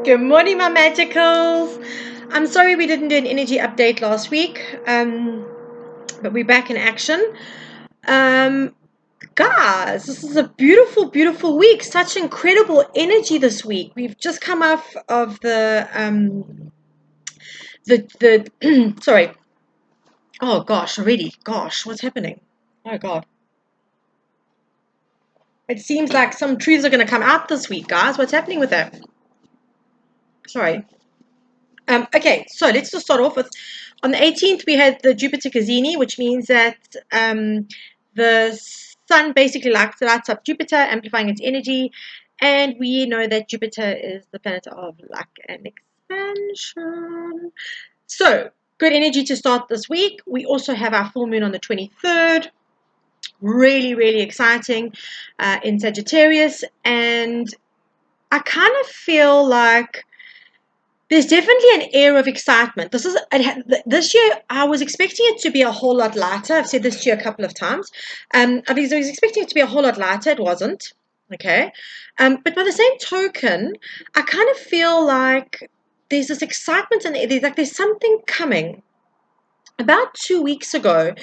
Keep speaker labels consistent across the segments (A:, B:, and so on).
A: Good morning, my magicals. I'm sorry we didn't do an energy update last week, but we're back in action. Guys, this is a beautiful, beautiful week. Such incredible energy this week. We've just come off of the sorry. Oh gosh, already. Gosh, what's happening? Oh God. It seems like some truths are going to come out this week, guys. What's happening with that? Sorry. Okay, so let's just start off with, on the 18th, we had the Jupiter Cassini, which means that the sun basically lights up Jupiter, amplifying its energy, and we know that Jupiter is the planet of luck and expansion. So, good energy to start this week. We also have our full moon on the 23rd. Really, really exciting in Sagittarius, and I kind of feel like there's definitely an air of excitement. This year. I was expecting it to be a whole lot lighter. I've said this to you a couple of times. I was expecting it to be a whole lot lighter. It wasn't. Okay. But by the same token, I kind of feel like there's this excitement and there's something coming. About 2 weeks ago,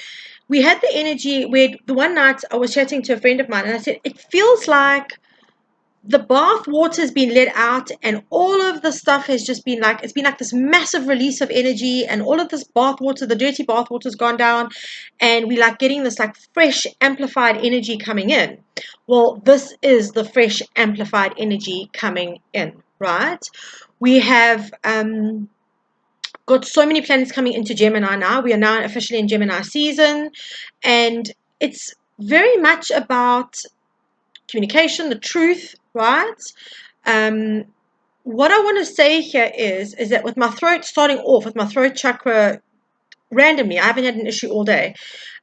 A: we had the energy where the one night I was chatting to a friend of mine, and I said it feels like the bath water's been let out, and all of the stuff has just been like, it's been like this massive release of energy, and all of this bath water, the dirty bath water's gone down, and we like getting this like fresh amplified energy coming in. Well, this is the fresh amplified energy coming in, right? We have got so many planets coming into Gemini now. We are now officially in Gemini season, and it's very much about communication, the truth, right? What I want to say here is that with my throat, starting off with my throat chakra randomly, I haven't had an issue all day,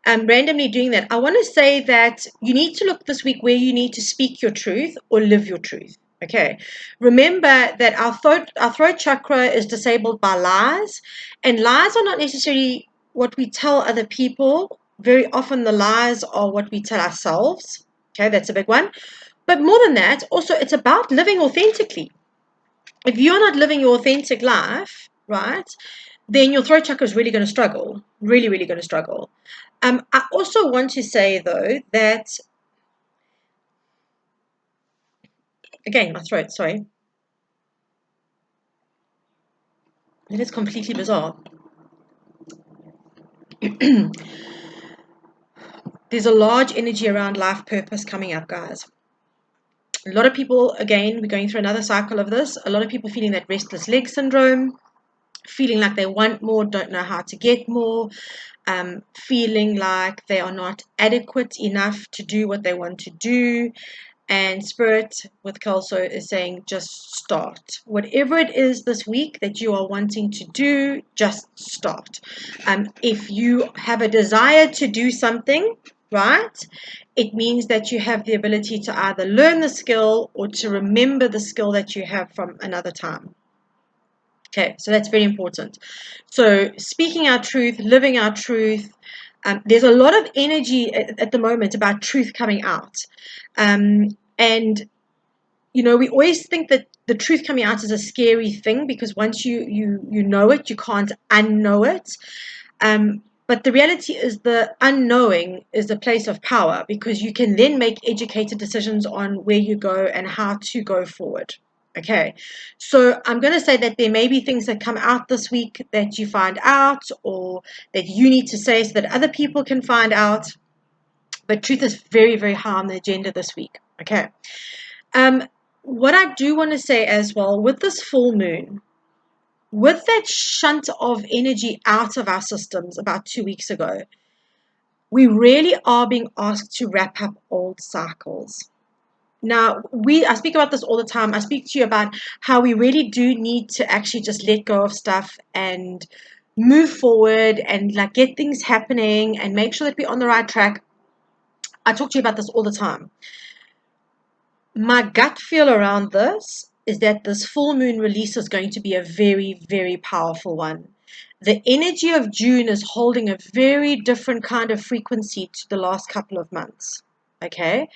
A: randomly doing that, I want to say that you need to look this week where you need to speak your truth or live your truth. Okay, remember that our throat chakra is disabled by lies, and lies are not necessarily what we tell other people. Very often the lies are what we tell ourselves. Okay, that's a big one. But more than that, also it's about living authentically. If you're not living your authentic life, right, then your throat chakra is really going to struggle. Really, really going to struggle. I also want to say, though, that, again, my throat, sorry. That is completely bizarre. There's a large energy around life purpose coming up, guys. A lot of people, again, we're going through another cycle of this. A lot of people feeling that restless leg syndrome, feeling like they want more, don't know how to get more, feeling like they are not adequate enough to do what they want to do. And Spirit with Kelso is saying, just start. Whatever it is this week that you are wanting to do, just start. If you have a desire to do something, right, it means that you have the ability to either learn the skill or to remember the skill that you have from another time. Okay, so that's very important. So speaking our truth, living our truth. There's a lot of energy at the moment about truth coming out. And, we always think that the truth coming out is a scary thing because once you know it, you can't unknow it. But the reality is the unknowing is the place of power because you can then make educated decisions on where you go and how to go forward. Okay, so I'm going to say that there may be things that come out this week that you find out or that you need to say so that other people can find out. But truth is very, very high on the agenda this week. Okay. What I do want to say as well, with this full moon, with that shunt of energy out of our systems about 2 weeks ago, we really are being asked to wrap up old cycles. Now, I speak about this all the time. I speak to you about how we really do need to actually just let go of stuff and move forward and like get things happening and make sure that we're on the right track. I talk to you about this all the time. My gut feel around this is that this full moon release is going to be a very, very powerful one. The energy of June is holding a very different kind of frequency to the last couple of months. Okay.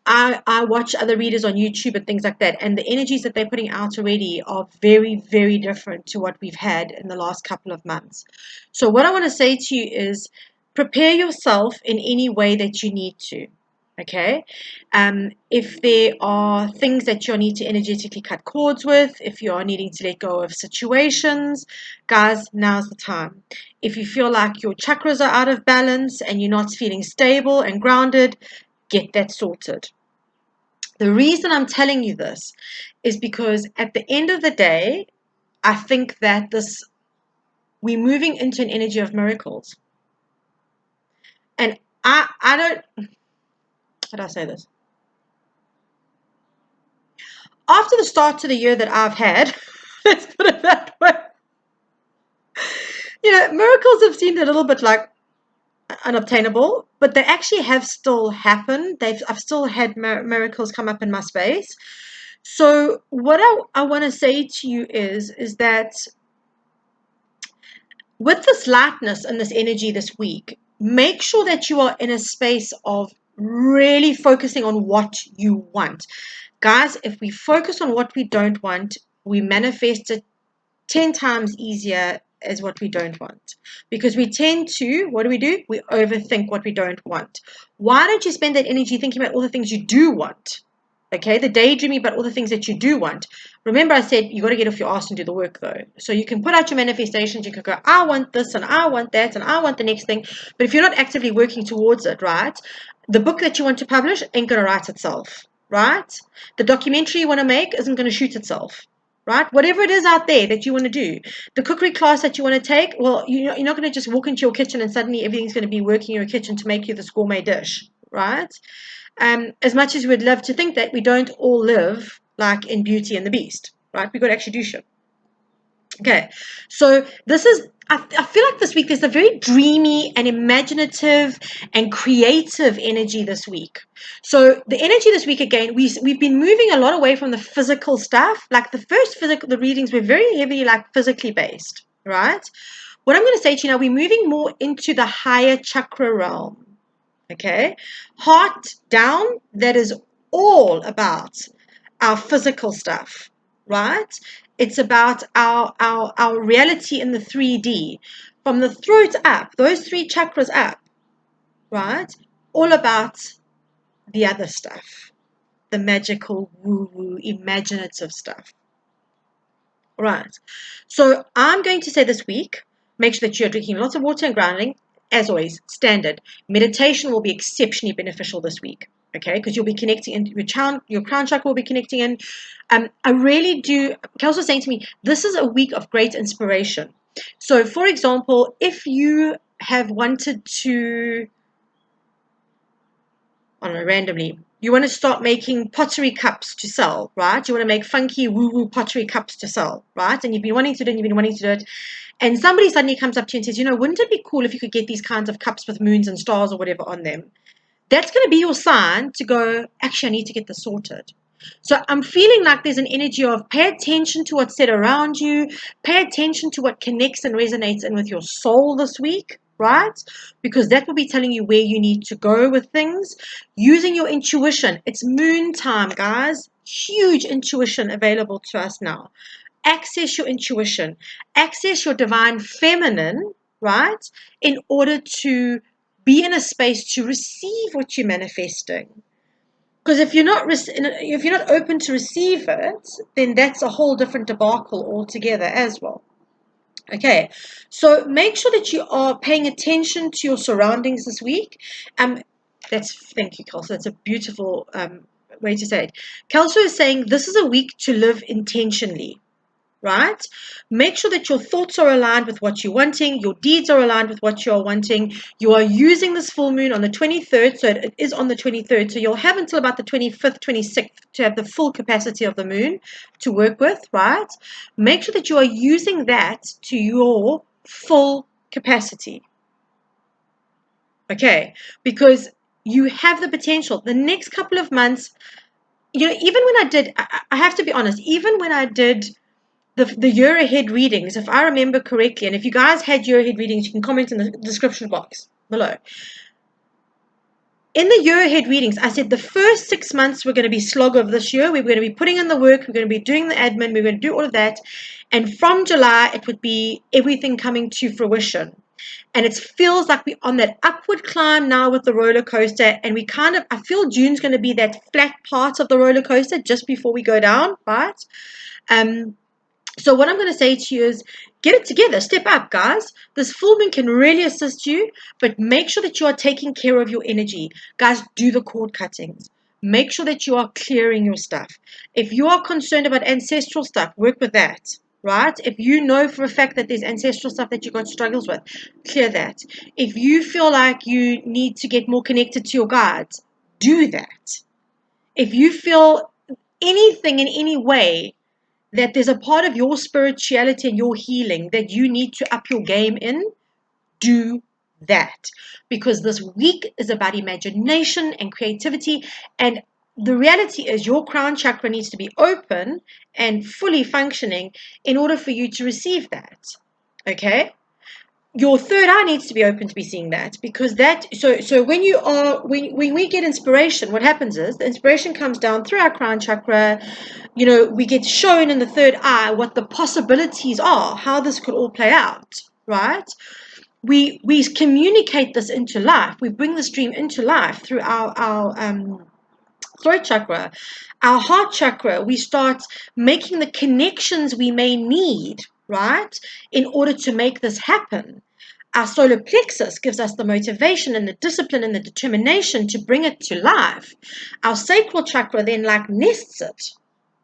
A: I watch other readers on YouTube and things like that, and the energies that they're putting out already are very, very different to what we've had in the last couple of months. So what I want to say to you is prepare yourself in any way that you need to. Okay. If there are things that you need to energetically cut cords with, if you are needing to let go of situations, guys, now's the time. If you feel like your chakras are out of balance and you're not feeling stable and grounded, get that sorted. The reason I'm telling you this is because at the end of the day, I think that we're moving into an energy of miracles. And I don't, how do I say this? After the start to the year that I've had, let's put it that way, miracles have seemed a little bit like unobtainable, but they actually have still happened. I've still had miracles come up in my space. So what I want to say to you is that with this lightness and this energy this week, make sure that you are in a space of really focusing on what you want. Guys, if we focus on what we don't want, we manifest it 10 times easier as what we don't want. Because we tend to, what do? We overthink what we don't want. Why don't you spend that energy thinking about all the things you do want? Okay, the daydreaming about all the things that you do want. Remember I said you got to get off your ass and do the work though. So you can put out your manifestations, you can go, I want this and I want that and I want the next thing. But if you're not actively working towards it, right, the book that you want to publish ain't going to write itself, right? The documentary you want to make isn't going to shoot itself. Right? Whatever it is out there that you want to do, the cookery class that you want to take, well, you're not going to just walk into your kitchen and suddenly everything's going to be working in your kitchen to make you this gourmet dish, right? As much as we'd love to think that, we don't all live like in Beauty and the Beast, right? We've got to actually do shit. Okay, so I feel like this week there's a very dreamy and imaginative and creative energy this week. So the energy this week, again, we've been moving a lot away from the physical stuff. Like the readings were very heavily like physically based, right? What I'm going to say to you now, we're moving more into the higher chakra realm. Okay, heart down, that is all about our physical stuff, right? It's about our reality in the 3D. From the throat up, those three chakras up, right? All about the other stuff, the magical, woo-woo, imaginative stuff. Right. So I'm going to say this week, make sure that you're drinking lots of water and grounding. As always, standard. Meditation will be exceptionally beneficial this week. Okay, because you'll be connecting in your crown chakra will be connecting in. I really do. Kels was saying to me, this is a week of great inspiration. So, for example, if you have wanted to, I don't know, randomly, you want to start making pottery cups to sell, right? You want to make funky woo-woo pottery cups to sell, right? And you've been wanting to do it, and you've been wanting to do it. And somebody suddenly comes up to you and says, wouldn't it be cool if you could get these kinds of cups with moons and stars or whatever on them? That's going to be your sign to go, actually, I need to get this sorted. So I'm feeling like there's an energy of pay attention to what's said around you, pay attention to what connects and resonates in with your soul this week, right? Because that will be telling you where you need to go with things. Using your intuition. It's moon time, guys. Huge intuition available to us now. Access your intuition. Access your divine feminine, right? In order to be in a space to receive what you're manifesting. Because if you're not open to receive it, then that's a whole different debacle altogether as well. Okay, so make sure that you are paying attention to your surroundings this week. Thank you, Kelso. That's a beautiful way to say it. Kelso is saying this is a week to live intentionally. Right? Make sure that your thoughts are aligned with what you're wanting, your deeds are aligned with what you're wanting. You are using this full moon on the 23rd, so it is on the 23rd. So you'll have until about the 25th, 26th to have the full capacity of the moon to work with, right? Make sure that you are using that to your full capacity. Okay, because you have the potential. The next couple of months, even when I have to be honest, even when I did the year ahead readings, if I remember correctly, and if you guys had year ahead readings, you can comment in the description box below. in the year ahead readings, I said the first 6 months we're going to be slog of this year. We're going to be putting in the work. We're going to be doing the admin. We're going to do all of that. And from July, it would be everything coming to fruition. And it feels like we're on that upward climb now with the roller coaster. And we kind of, I feel June's going to be that flat part of the roller coaster just before we go down, right? So what I'm going to say to you is get it together. Step up, guys. This full moon can really assist you, but make sure that you are taking care of your energy. Guys, do the cord cuttings. Make sure that you are clearing your stuff. If you are concerned about ancestral stuff, work with that, right? If you know for a fact that there's ancestral stuff that you got struggles with, clear that. If you feel like you need to get more connected to your guides, do that. If you feel anything in any way that there's a part of your spirituality and your healing that you need to up your game in, do that. Because this week is about imagination and creativity. And the reality is your crown chakra needs to be open and fully functioning in order for you to receive that. Okay? Your third eye needs to be open to be seeing that, because that so when you are when we get inspiration, what happens is the inspiration comes down through our crown chakra. We get shown in the third eye what the possibilities are, how this could all play out, right? We communicate this into life. We bring this dream into life through our throat chakra, our heart chakra. We start making the connections we may need, right, in order to make this happen. Our solar plexus gives us the motivation and the discipline and the determination to bring it to life. Our sacral chakra then nests it,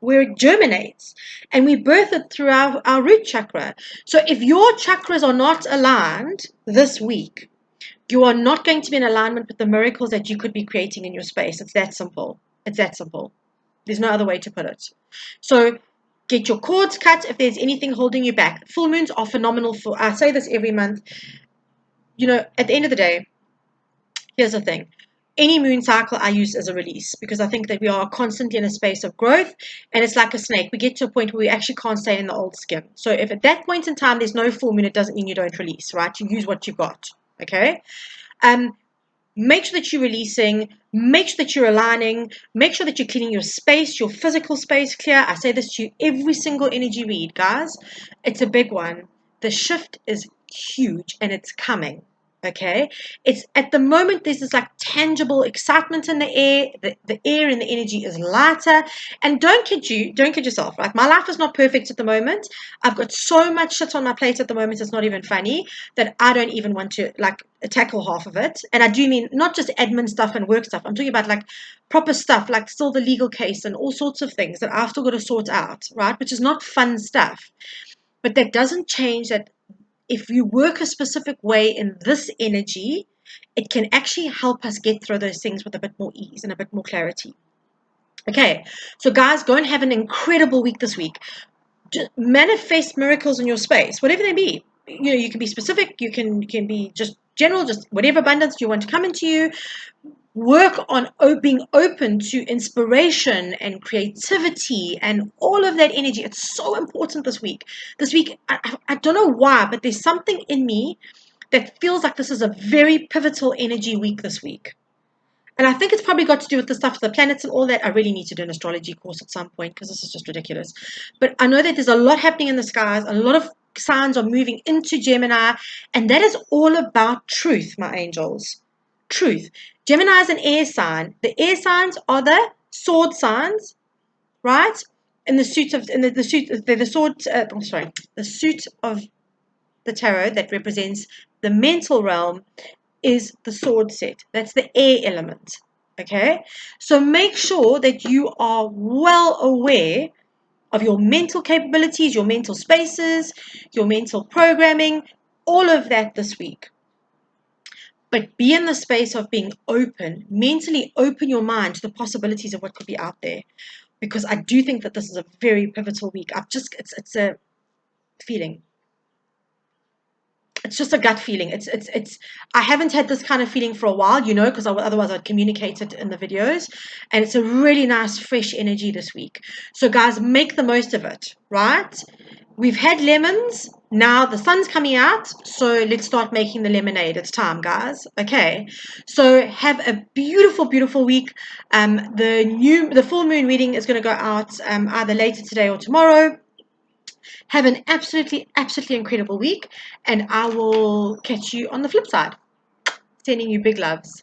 A: where it germinates, and we birth it through our root chakra. So if your chakras are not aligned this week, you are not going to be in alignment with the miracles that you could be creating in your space. It's that simple. It's that simple. There's no other way to put it. So get your cords cut if there's anything holding you back. Full moons are phenomenal. I say this every month. At the end of the day, here's the thing. Any moon cycle I use as a release, because I think that we are constantly in a space of growth, and it's like a snake. We get to a point where we actually can't stay in the old skin. So if at that point in time there's no full moon, it doesn't mean you don't release, right? You use what you've got, okay? Make sure that you're releasing, make sure that you're aligning, make sure that you're cleaning your space, your physical space clear. I say this to you every single energy read, guys. It's a big one. The shift is huge and it's coming. Okay, it's at the moment there's this tangible excitement in the air. The air and the energy is lighter. And don't kid yourself. My life is not perfect at the moment. I've got so much shit on my plate at the moment, it's not even funny, that I don't even want to tackle half of it. And I do mean not just admin stuff and work stuff. I'm talking about proper stuff, still the legal case and all sorts of things that I've still got to sort out, right? Which is not fun stuff. But that doesn't change that if you work a specific way in this energy, it can actually help us get through those things with a bit more ease and a bit more clarity. Okay, so guys, go and have an incredible week this week. Just manifest miracles in your space, whatever they be. You can be specific, you can be just general, just whatever abundance you want to come into you. Work on being open to inspiration and creativity and all of that energy. It's so important this week. This week, I don't know why, but there's something in me that feels like this is a very pivotal energy week this week. And I think it's probably got to do with the stuff of the planets and all that. I really need to do an astrology course at some point because this is just ridiculous. But I know that there's a lot happening in the skies. A lot of signs are moving into Gemini. And that is all about truth, my angels. Truth. Gemini is an air sign. The air signs are the sword signs, right? In the suit of the suit of the tarot that represents the mental realm is the sword set. That's the air element. Okay? So make sure that you are well aware of your mental capabilities, your mental spaces, your mental programming, all of that this week. But be in the space of being open, mentally open your mind to the possibilities of what could be out there. Because I do think that this is a very pivotal week. It's a feeling. It's just a gut feeling. I haven't had this kind of feeling for a while, because otherwise I'd communicate it in the videos. And it's a really nice, fresh energy this week. So guys, make the most of it, right? We've had lemons. Now the sun's coming out, so let's start making the lemonade. It's time, guys. Okay, so have a beautiful, beautiful week. The full moon reading is going to go out either later today or tomorrow. Have an absolutely, absolutely incredible week, and I will catch you on the flip side. Sending you big loves.